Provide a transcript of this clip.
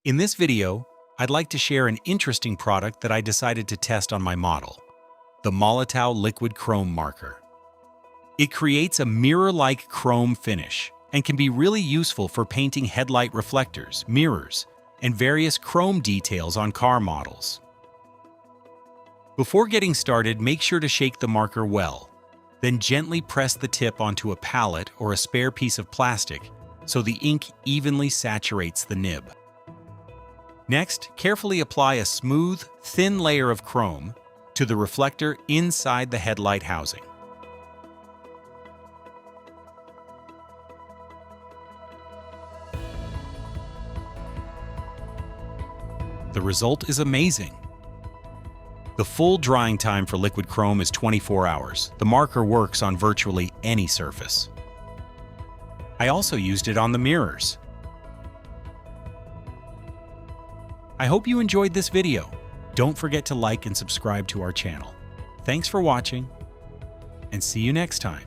In this video, I'd like to share an interesting product that I decided to test on my model, the Molotow Liquid Chrome Marker. It creates a mirror-like chrome finish and can be really useful for painting headlight reflectors, mirrors, and various chrome details on car models. Before getting started, make sure to shake the marker well, then gently press the tip onto a palette or a spare piece of plastic so the ink evenly saturates the nib. Next, carefully apply a smooth, thin layer of chrome to the reflector inside the headlight housing. The result is amazing. The full drying time for liquid chrome is 24 hours. The marker works on virtually any surface. I also used it on the mirrors. I hope you enjoyed this video. Don't forget to like and subscribe to our channel. Thanks for watching, and see you next time.